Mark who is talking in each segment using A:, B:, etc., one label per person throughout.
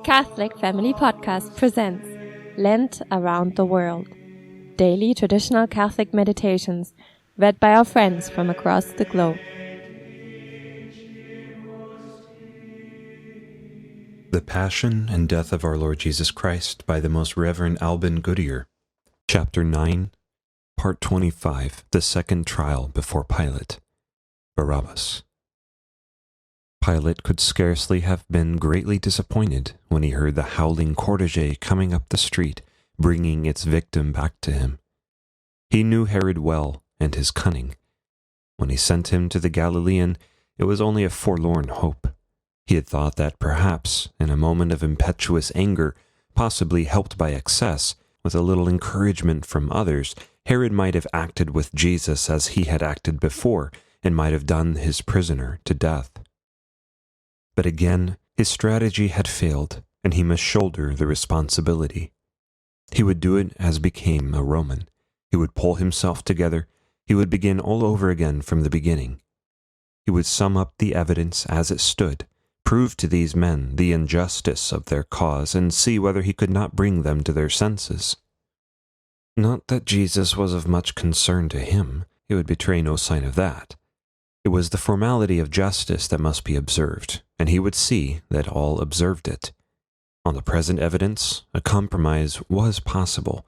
A: Catholic Family Podcast presents Lent Around the World, daily traditional Catholic meditations read by our friends from across the globe.
B: The Passion and Death of Our Lord Jesus Christ by the Most Reverend Alban Goodier. Chapter 9, Part 25, The Second Trial Before Pilate. Barabbas. Pilate could scarcely have been greatly disappointed when he heard the howling cortege coming up the street, bringing its victim back to him. He knew Herod well and his cunning. When he sent him to the Galilean, it was only a forlorn hope. He had thought that perhaps, in a moment of impetuous anger, possibly helped by excess, with a little encouragement from others, Herod might have acted with Jesus as he had acted before, and might have done his prisoner to death. But again, his strategy had failed, and he must shoulder the responsibility. He would do it as became a Roman. He would pull himself together. He would begin all over again from the beginning. He would sum up the evidence as it stood, prove to these men the injustice of their cause, and see whether he could not bring them to their senses. Not that Jesus was of much concern to him. He would betray no sign of that. It was the formality of justice that must be observed, and he would see that all observed it. On the present evidence, a compromise was possible.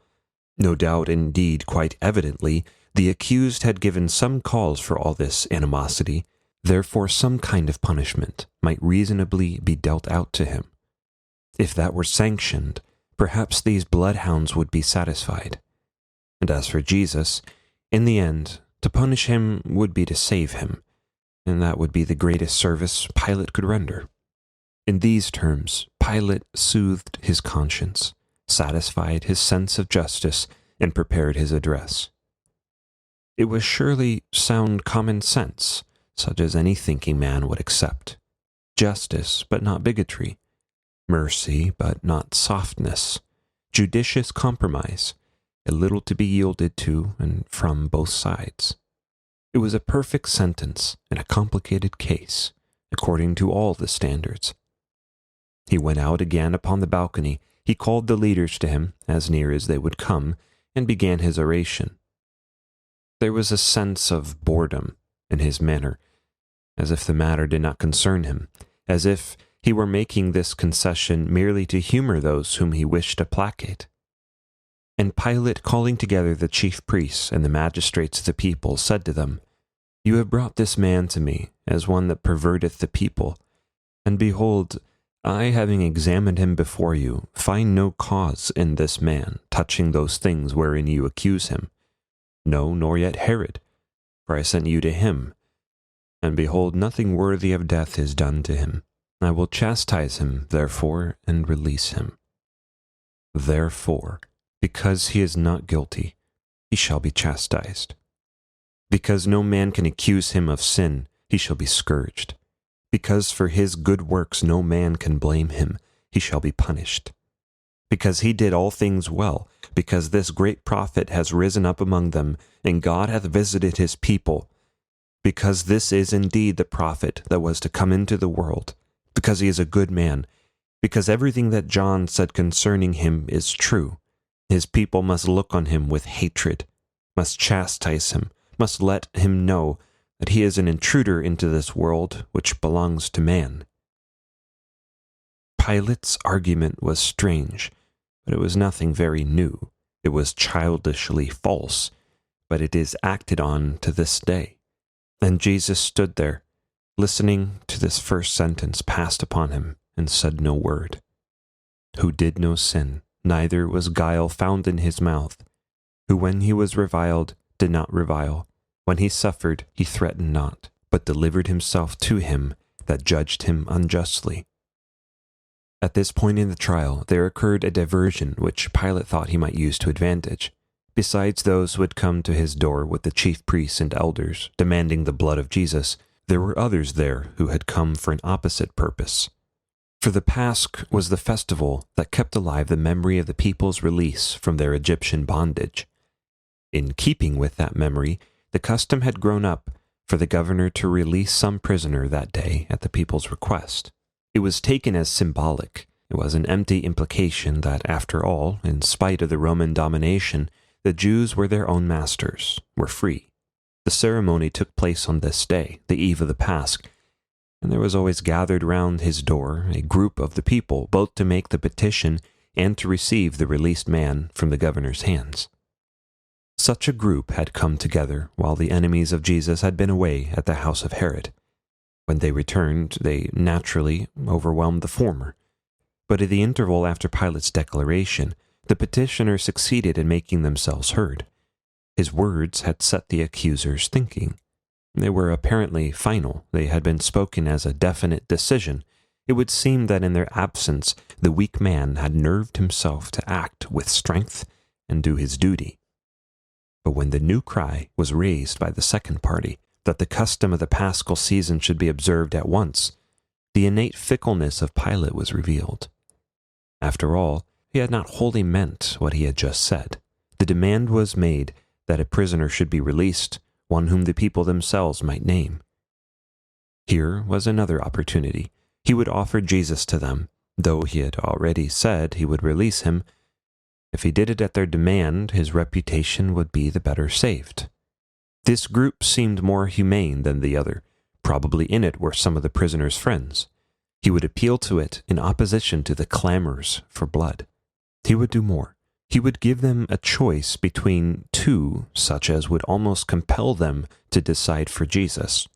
B: No doubt, indeed, quite evidently, the accused had given some cause for all this animosity. Therefore, some kind of punishment might reasonably be dealt out to him. If that were sanctioned, perhaps these bloodhounds would be satisfied. And as for Jesus, in the end, to punish him would be to save him, and that would be the greatest service Pilate could render. In these terms, Pilate soothed his conscience, satisfied his sense of justice, and prepared his address. It was surely sound common sense, such as any thinking man would accept. Justice, but not bigotry. Mercy, but not softness. Judicious compromise, a little to be yielded to and from both sides. It was a perfect sentence in a complicated case, according to all the standards. He went out again upon the balcony. He called the leaders to him, as near as they would come, and began his oration. There was a sense of boredom in his manner, as if the matter did not concern him, as if he were making this concession merely to humor those whom he wished to placate. And Pilate, calling together the chief priests and the magistrates of the people, said to them, "You have brought this man to me as one that perverteth the people. And behold, I, having examined him before you, find no cause in this man touching those things wherein you accuse him. No, nor yet Herod, for I sent you to him. And behold, nothing worthy of death is done to him. I will chastise him, therefore, and release him. Therefore, because he is not guilty, he shall be chastised. Because no man can accuse him of sin, he shall be scourged. Because for his good works no man can blame him, he shall be punished. Because he did all things well, because this great prophet has risen up among them, and God hath visited his people, because this is indeed the prophet that was to come into the world, because he is a good man, because everything that John said concerning him is true. His people must look on him with hatred, must chastise him, must let him know that he is an intruder into this world which belongs to man." Pilate's argument was strange, but it was nothing very new. It was childishly false, but it is acted on to this day. And Jesus stood there, listening to this first sentence passed upon him, and said no word. Who did no sin, neither was guile found in his mouth. Who when he was reviled, did not revile. When he suffered, he threatened not, but delivered himself to him that judged him unjustly. At this point in the trial, there occurred a diversion which Pilate thought he might use to advantage. Besides those who had come to his door with the chief priests and elders, demanding the blood of Jesus, there were others there who had come for an opposite purpose. For the Pasch was the festival that kept alive the memory of the people's release from their Egyptian bondage. In keeping with that memory, the custom had grown up for the governor to release some prisoner that day at the people's request. It was taken as symbolic, It was an empty implication that, after all, in spite of the Roman domination, the Jews were their own masters, were free. The ceremony took place on this day, the eve of the Pasch, and there was always gathered round his door a group of the people, both to make the petition and to receive the released man from the governor's hands. Such a group had come together while the enemies of Jesus had been away at the house of Herod. When they returned, they naturally overwhelmed the former. But at the interval after Pilate's declaration, the petitioners succeeded in making themselves heard. His words had set the accusers thinking. They were apparently final. They had been spoken as a definite decision. It would seem that in their absence, the weak man had nerved himself to act with strength and do his duty. But when the new cry was raised by the second party, that the custom of the Paschal season should be observed at once, the innate fickleness of Pilate was revealed. After all, he had not wholly meant what he had just said. The demand was made that a prisoner should be released, one whom the people themselves might name. Here was another opportunity. He would offer Jesus to them, though he had already said he would release him. If he did it at their demand, his reputation would be the better saved. This group seemed more humane than the other. Probably in it were some of the prisoner's friends. He would appeal to it in opposition to the clamors for blood. He would do more. He would give them a choice between two such as would almost compel them to decide for Jesus.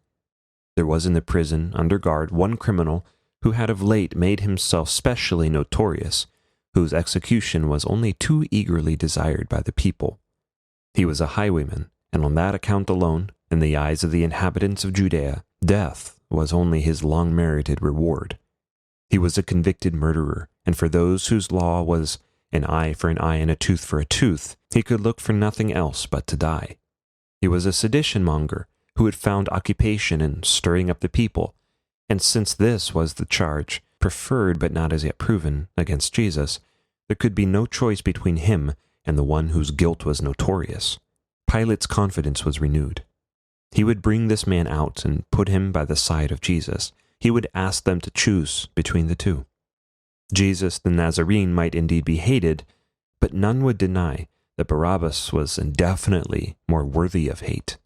B: There was in the prison, under guard, one criminal who had of late made himself specially notorious, whose execution was only too eagerly desired by the people. He was a highwayman, and on that account alone, in the eyes of the inhabitants of Judea, death was only his long-merited reward. He was a convicted murderer, and for those whose law was an eye for an eye and a tooth for a tooth, he could look for nothing else but to die. He was a sedition-monger who had found occupation in stirring up the people, and since this was the charge, preferred but not as yet proven, against Jesus, there could be no choice between him and the one whose guilt was notorious. Pilate's confidence was renewed. He would bring this man out and put him by the side of Jesus. He would ask them to choose between the two. Jesus the Nazarene might indeed be hated, but none would deny that Barabbas was indefinitely more worthy of hate.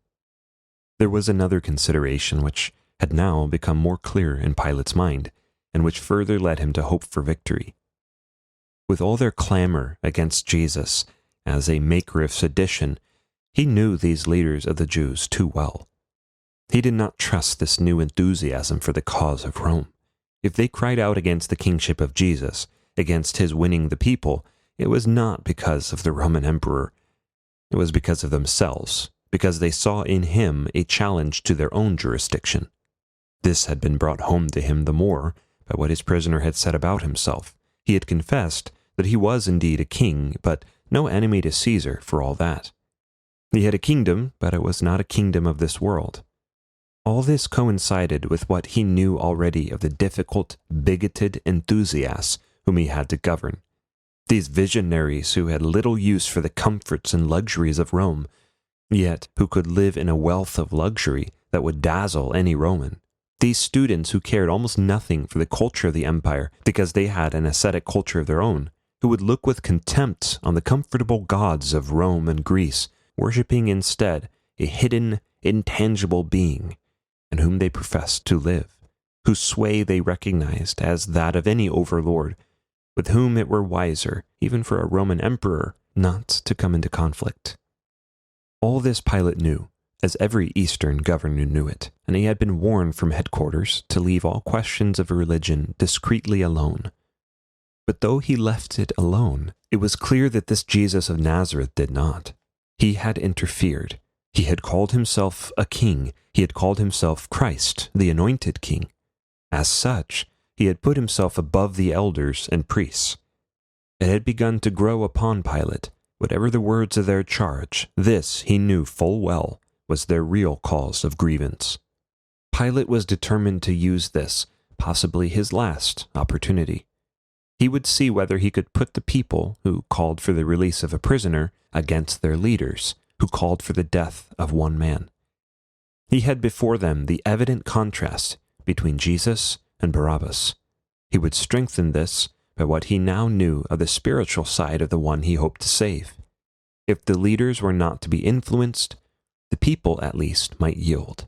B: There was another consideration which had now become more clear in Pilate's mind, and which further led him to hope for victory. With all their clamor against Jesus as a maker of sedition, he knew these leaders of the Jews too well. He did not trust this new enthusiasm for the cause of Rome. If they cried out against the kingship of Jesus, against his winning the people, it was not because of the Roman emperor. It was because of themselves, because they saw in him a challenge to their own jurisdiction. This had been brought home to him the more by what his prisoner had said about himself. He had confessed that he was indeed a king, but no enemy to Caesar for all that. He had a kingdom, but it was not a kingdom of this world. All this coincided with what he knew already of the difficult, bigoted enthusiasts whom he had to govern. These visionaries who had little use for the comforts and luxuries of Rome, yet who could live in a wealth of luxury that would dazzle any Roman. These students who cared almost nothing for the culture of the empire because they had an ascetic culture of their own, who would look with contempt on the comfortable gods of Rome and Greece, worshipping instead a hidden, intangible being, in whom they professed to live, whose sway they recognized as that of any overlord, with whom it were wiser, even for a Roman emperor, not to come into conflict. All this Pilate knew, as every Eastern governor knew it, and he had been warned from headquarters to leave all questions of religion discreetly alone. But though he left it alone, it was clear that this Jesus of Nazareth did not. He had interfered. He had called himself a king. He had called himself Christ, the anointed king. As such, he had put himself above the elders and priests. It had begun to grow upon Pilate. Whatever the words of their charge, this, he knew full well, was their real cause of grievance. Pilate was determined to use this, possibly his last, opportunity. He would see whether he could put the people, who called for the release of a prisoner, against their leaders, who called for the death of one man. He had before them the evident contrast between Jesus and Barabbas. He would strengthen this by what he now knew of the spiritual side of the one he hoped to save. If the leaders were not to be influenced, the people at least might yield.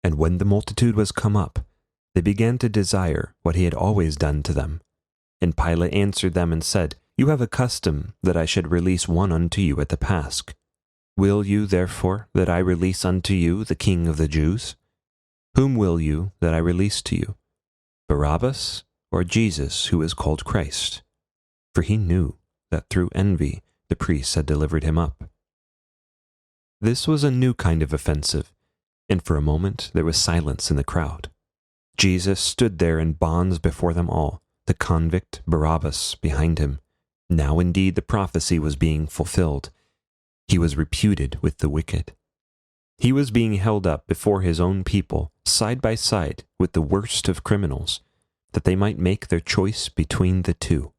B: And when the multitude was come up, they began to desire what he had always done to them. And Pilate answered them and said, You have a custom that I should release one unto you at the Pasch. Will you, therefore, that I release unto you the King of the Jews? Whom will you that I release to you, Barabbas or Jesus, who is called Christ? For he knew that through envy the priests had delivered him up. This was a new kind of offensive, and for a moment there was silence in the crowd. Jesus stood there in bonds before them all, the convict Barabbas behind him. Now indeed the prophecy was being fulfilled. He was reputed with the wicked. He was being held up before his own people, side by side with the worst of criminals, that they might make their choice between the two.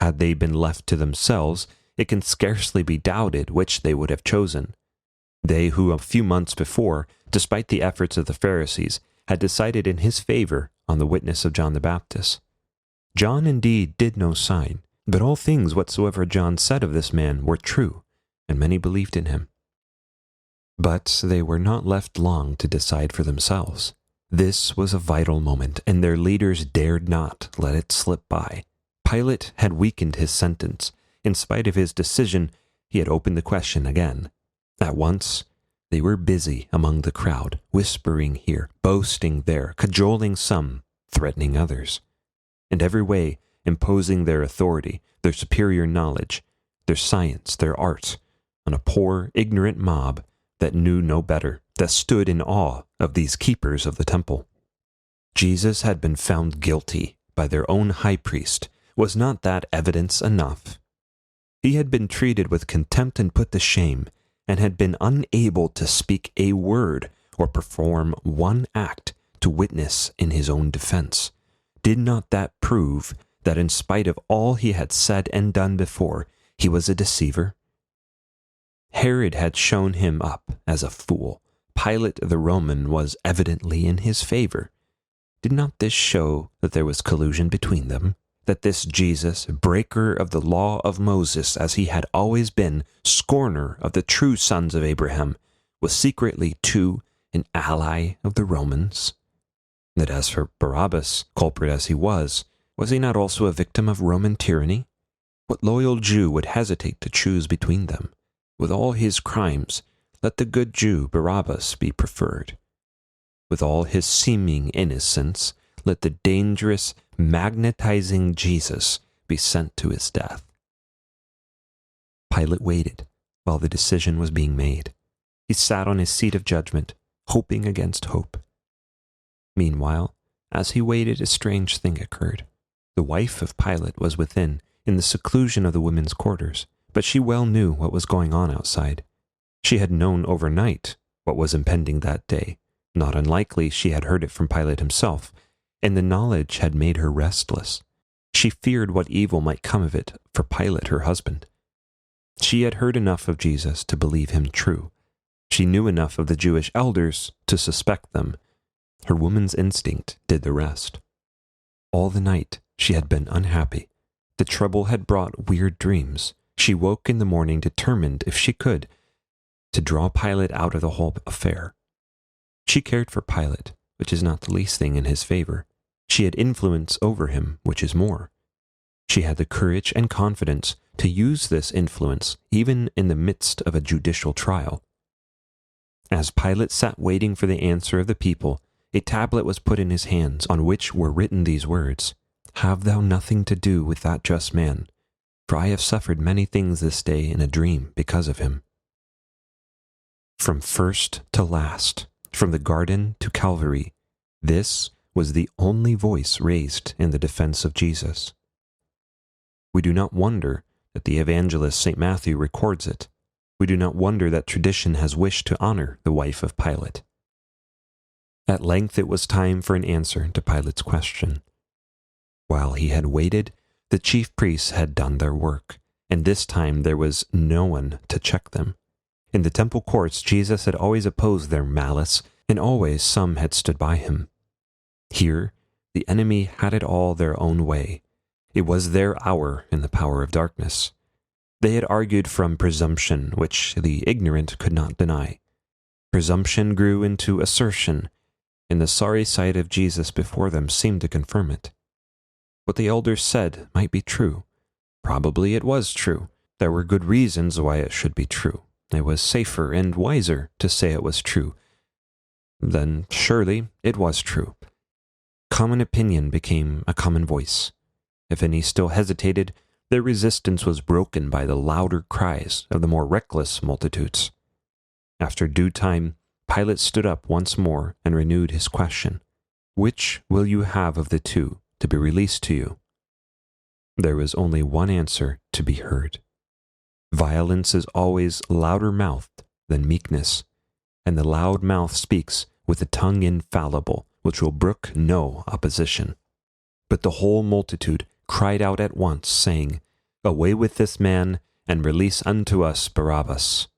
B: Had they been left to themselves, it can scarcely be doubted which they would have chosen. They who a few months before, despite the efforts of the Pharisees, had decided in his favor on the witness of John the Baptist. John indeed did no sign, but all things whatsoever John said of this man were true, and many believed in him. But they were not left long to decide for themselves. This was a vital moment, and their leaders dared not let it slip by. Pilate had weakened his sentence. In spite of his decision, he had opened the question again. At once, they were busy among the crowd, whispering here, boasting there, cajoling some, threatening others, and every way imposing their authority, their superior knowledge, their science, their art, on a poor, ignorant mob that knew no better, that stood in awe of these keepers of the temple. Jesus had been found guilty by their own high priest. Was not that evidence enough? He had been treated with contempt and put to shame, and had been unable to speak a word or perform one act to witness in his own defense. Did not that prove that in spite of all he had said and done before, he was a deceiver? Herod had shown him up as a fool. Pilate the Roman was evidently in his favor. Did not this show that there was collusion between them? That this Jesus, breaker of the law of Moses as he had always been, scorner of the true sons of Abraham, was secretly too an ally of the Romans? That as for Barabbas, culprit as he was he not also a victim of Roman tyranny? What loyal Jew would hesitate to choose between them? With all his crimes, let the good Jew Barabbas be preferred. With all his seeming innocence, let the dangerous, magnetizing Jesus be sent to his death. Pilate waited while the decision was being made. He sat on his seat of judgment, hoping against hope. Meanwhile, as he waited, a strange thing occurred. The wife of Pilate was within, in the seclusion of the women's quarters, but she well knew what was going on outside. She had known overnight what was impending that day. Not unlikely she had heard it from Pilate himself, and the knowledge had made her restless. She feared what evil might come of it for Pilate, her husband. She had heard enough of Jesus to believe him true. She knew enough of the Jewish elders to suspect them. Her woman's instinct did the rest. All the night she had been unhappy. The trouble had brought weird dreams. She woke in the morning determined, if she could, to draw Pilate out of the whole affair. She cared for Pilate, which is not the least thing in his favor. She had influence over him, which is more. She had the courage and confidence to use this influence even in the midst of a judicial trial. As Pilate sat waiting for the answer of the people, a tablet was put in his hands on which were written these words, "Have thou nothing to do with that just man, for I have suffered many things this day in a dream because of him." From first to last, from the garden to Calvary, this was the only voice raised in the defense of Jesus. We do not wonder that the evangelist St. Matthew records it. We do not wonder that tradition has wished to honor the wife of Pilate. At length it was time for an answer to Pilate's question. While he had waited, the chief priests had done their work, and this time there was no one to check them. In the temple courts, Jesus had always opposed their malice, and always some had stood by him. Here, The enemy had it all their own way. It was their hour in the power of darkness. They had argued from presumption, which the ignorant could not deny. Presumption grew into assertion, and the sorry sight of Jesus before them seemed to confirm it. What the elders said might be true. Probably it was true. There were good reasons why it should be true. It was safer and wiser to say it was true. Then surely it was true. Common opinion became a common voice. If any still hesitated, their resistance was broken by the louder cries of the more reckless multitudes. After due time, Pilate stood up once more and renewed his question, "Which will you have of the two to be released to you?" There was only one answer to be heard. Violence is always louder-mouthed than meekness, and the loud mouth speaks with a tongue infallible, which will brook no opposition. But the whole multitude cried out at once, saying, "Away with this man, and release unto us Barabbas."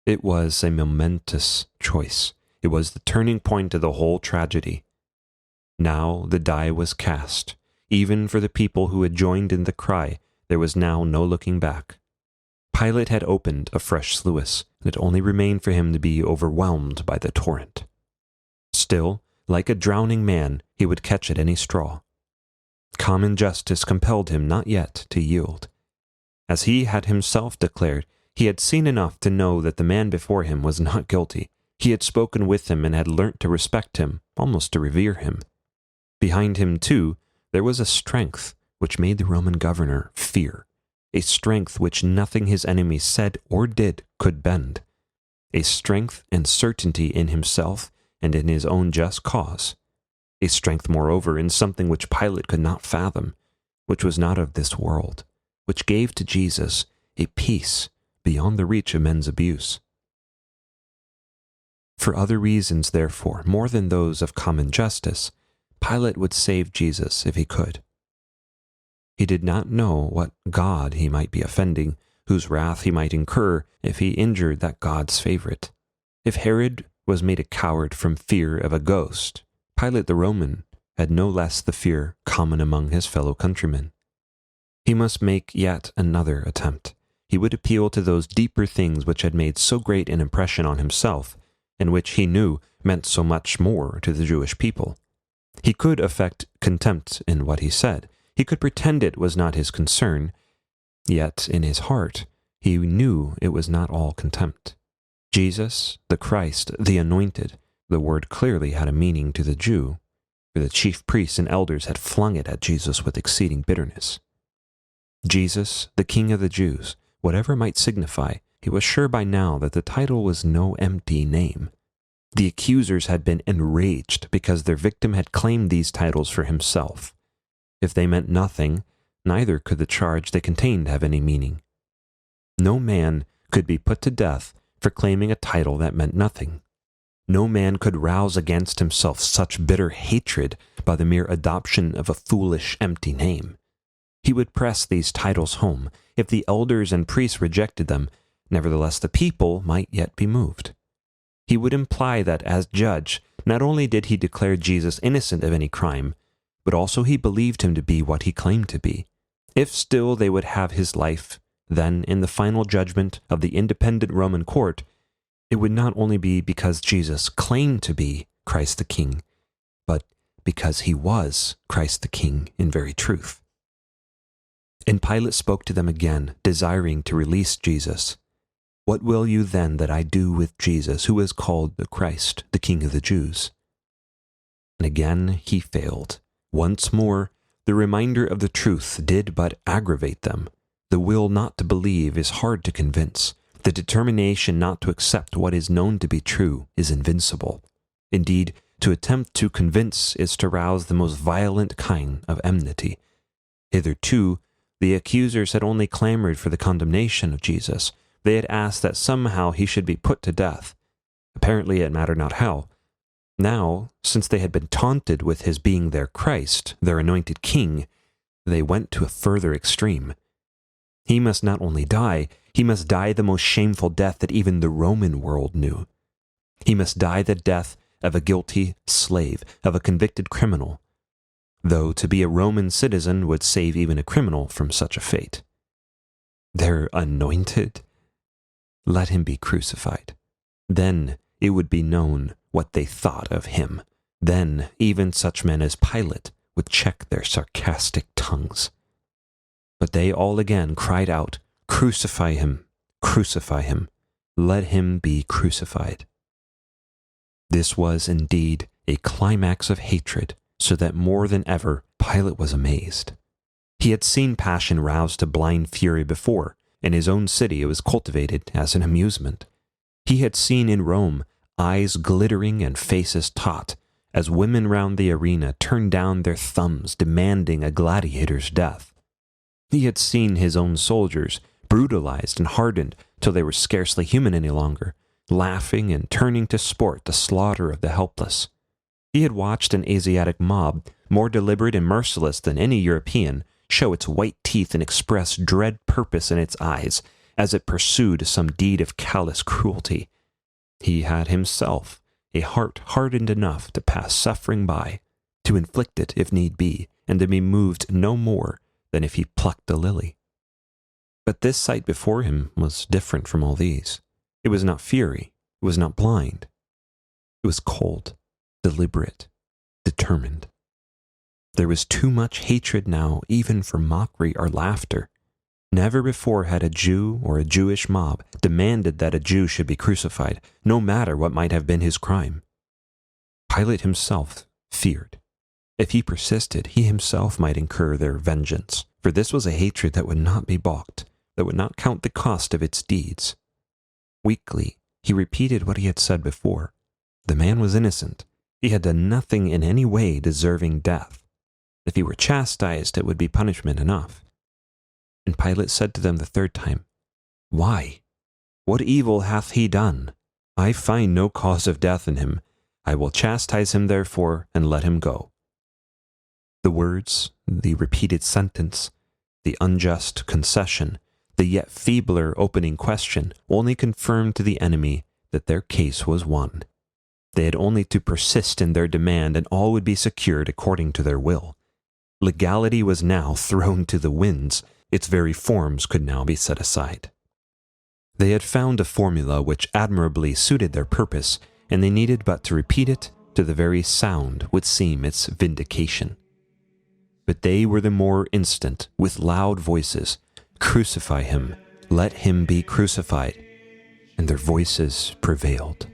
B: It was a momentous choice. It was the turning point of the whole tragedy. Now the die was cast. Even for the people who had joined in the cry, there was now no looking back. Pilate had opened a fresh sluice, and it only remained for him to be overwhelmed by the torrent. Still, like a drowning man, he would catch at any straw. Common justice compelled him not yet to yield. As he had himself declared, he had seen enough to know that the man before him was not guilty. He had spoken with him and had learnt to respect him, almost to revere him. Behind him, too, there was a strength which made the Roman governor fear, a strength which nothing his enemies said or did could bend, a strength and certainty in himself and in his own just cause, a strength, moreover, in something which Pilate could not fathom, which was not of this world, which gave to Jesus a peace beyond the reach of men's abuse. For other reasons, therefore, more than those of common justice, Pilate would save Jesus if he could. He did not know what God he might be offending, whose wrath he might incur if he injured that God's favorite. If Herod was made a coward from fear of a ghost, Pilate the Roman had no less the fear common among his fellow countrymen. He must make yet another attempt. He would appeal to those deeper things which had made so great an impression on himself, and which he knew meant so much more to the Jewish people. He could affect contempt in what he said. He could pretend it was not his concern, yet in his heart he knew it was not all contempt. Jesus, the Christ, the Anointed, the word clearly had a meaning to the Jew, for the chief priests and elders had flung it at Jesus with exceeding bitterness. Jesus, the King of the Jews, whatever it might signify, he was sure by now that the title was no empty name. The accusers had been enraged because their victim had claimed these titles for himself. If they meant nothing, neither could the charge they contained have any meaning. No man could be put to death for claiming a title that meant nothing. No man could rouse against himself such bitter hatred by the mere adoption of a foolish, empty name. He would press these titles home. If the elders and priests rejected them, nevertheless the people might yet be moved. He would imply that, as judge, not only did he declare Jesus innocent of any crime, but also he believed him to be what he claimed to be. If still they would have his life, then, in the final judgment of the independent Roman court, it would not only be because Jesus claimed to be Christ the King, but because he was Christ the King in very truth. And Pilate spoke to them again, desiring to release Jesus. "What will you then that I do with Jesus, who is called the Christ, the King of the Jews?" And again he failed. Once more, the reminder of the truth did but aggravate them. The will not to believe is hard to convince. The determination not to accept what is known to be true is invincible. Indeed, to attempt to convince is to rouse the most violent kind of enmity. Hitherto, the accusers had only clamored for the condemnation of Jesus. They had asked that somehow he should be put to death. Apparently it mattered not how. Now, since they had been taunted with his being their Christ, their anointed king, they went to a further extreme. He must not only die, he must die the most shameful death that even the Roman world knew. He must die the death of a guilty slave, of a convicted criminal, though to be a Roman citizen would save even a criminal from such a fate. Their anointed? Let him be crucified. Then it would be known what they thought of him. Then even such men as Pilate would check their sarcastic tongues. But they all again cried out, "Crucify him! Crucify him! Let him be crucified!" This was indeed a climax of hatred, so that more than ever Pilate was amazed. He had seen passion roused to blind fury before. In his own city it was cultivated as an amusement. He had seen in Rome eyes glittering and faces taut, as women round the arena turned down their thumbs demanding a gladiator's death. He had seen his own soldiers brutalized and hardened till they were scarcely human any longer, laughing and turning to sport the slaughter of the helpless. He had watched an Asiatic mob, more deliberate and merciless than any European, show its white teeth and express dread purpose in its eyes as it pursued some deed of callous cruelty. He had himself a heart hardened enough to pass suffering by, to inflict it if need be, and to be moved no more than if he plucked a lily. But this sight before him was different from all these. It was not fury, it was not blind. It was cold, deliberate, determined. There was too much hatred now even for mockery or laughter. Never before had a Jew or a Jewish mob demanded that a Jew should be crucified, no matter what might have been his crime. Pilate himself feared. If he persisted, he himself might incur their vengeance, for this was a hatred that would not be balked, that would not count the cost of its deeds. Weakly, he repeated what he had said before. The man was innocent. He had done nothing in any way deserving death. If he were chastised, it would be punishment enough. And Pilate said to them the third time, "Why? What evil hath he done? I find no cause of death in him. I will chastise him therefore, and let him go." The words, the repeated sentence, the unjust concession, the yet feebler opening question only confirmed to the enemy that their case was won. They had only to persist in their demand, and all would be secured according to their will. Legality was now thrown to the winds. Its very forms could now be set aside. They had found a formula which admirably suited their purpose, and they needed but to repeat it till the very sound would seem its vindication. But they were the more instant, with loud voices, "Crucify him, let him be crucified," and their voices prevailed.